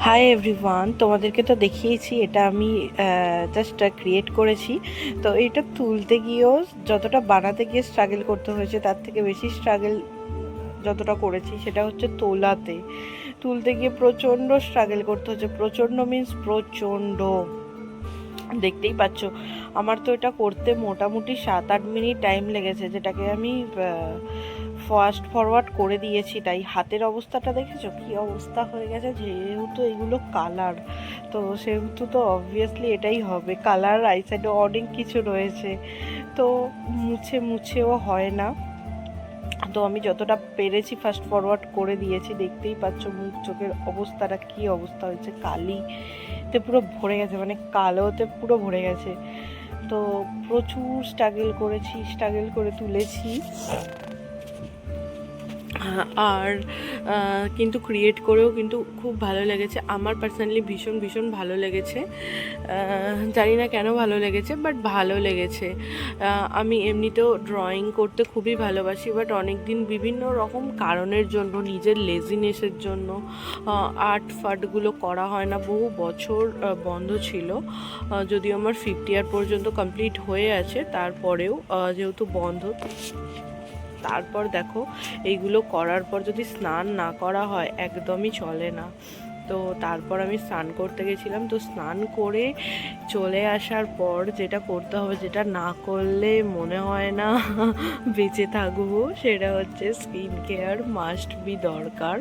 Hi everyone, তোমাদেরকে তো দেখিয়েছি এটা আমি জাস্ট ক্রিয়েট করেছি। তো এটা তুলতে গিয়েও যতটা বানাতে গিয়ে স্ট্রাগল করতে হয়েছে তার থেকে বেশি স্ট্রাগল যতটা করেছি সেটা হচ্ছে তুলতে গিয়ে প্রচণ্ড স্ট্রাগল করতে হচ্ছে। প্রচণ্ড মিন্স প্রচণ্ড, দেখতেই পাচ্ছ। আমার তো এটা করতে মোটামুটি 7-8 মিনিট টাইম লেগেছে, যেটাকে আমি ফাস্ট ফরওয়ার্ড করে দিয়েছি। তাই হাতের অবস্থাটা দেখেছো কী অবস্থা হয়ে গেছে। যেহেতু এগুলো কালার, তো সেহেতু তো অবভিয়াসলি এটাই হবে। কালার আই সাইডে অনেক কিছু রয়েছে, তো মুছেও হয় না। তো আমি যতটা পেরেছি ফাস্ট ফরওয়ার্ড করে দিয়েছি। দেখতেই পাচ্ছ মুখ চোখের অবস্থাটা কী অবস্থা হয়েছে, কালিতে পুরো ভরে গেছে, মানে কালোতে পুরো ভরে গেছে। তো প্রচুর স্ট্রাগল করে তুলেছি। আর কিন্তু ক্রিয়েট করেও কিন্তু খুব ভালো লেগেছে আমার। পার্সোনালি ভীষণ ভালো লেগেছে। জানি না কেন ভালো লেগেছে, বাট ভালো লেগেছে। আমি এমনিতেও ড্রয়িং করতে খুবই ভালোবাসি, বাট অনেক দিন বিভিন্ন রকম কারণের জন্য, নিজের লেজিনেসের জন্য আর্টগুলো করা হয় না। বহু বছর বন্ধ ছিল, যদিও আমার 50 ইয়ার পর্যন্ত কমপ্লিট হয়ে আছে, তারপরেও যেহেতু বন্ধ। তারপর দেখো, এইগুলো করার পর যদি স্নান না করা হয় একদমই চলে না। তো তারপর আমি স্নান করতে গেছিলাম। তো স্নান করে চলে আসার পর যেটা করতে হবে, যেটা না করলে মনে হয় না বেঁচে থাকবো, সেটা হচ্ছে স্কিন কেয়ার মাস্ট বি দরকার।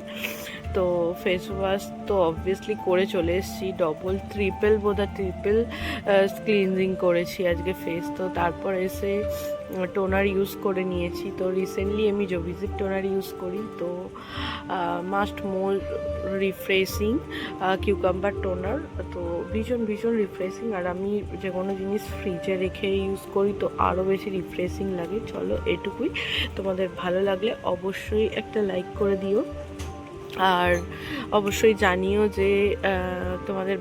তো ফেস ওয়াশ তো অবভিয়াসলি করে চলে এসেছি, ট্রিপল ক্লিনজিং করেছি আজকে ফেস। তো তারপর এসে টোনার ইউজ করে নিয়েছি। তো রিসেন্টলি আমি জোভিসিক টোনার ইউজ করি, তো মাস্ট মোর রিফ্রেশিং কিউকাম্বার টোনার। তো ভীষণ রিফ্রেশিং। আর আমি যে কোনো জিনিস ফ্রিজে রেখে ইউজ করি, তো আরও বেশি রিফ্রেশিং লাগে। চলো এটুকুই। তোমাদের ভালো লাগলে অবশ্যই একটা লাইক করে দিও, আর অবশ্যই জানিও যে তোমাদের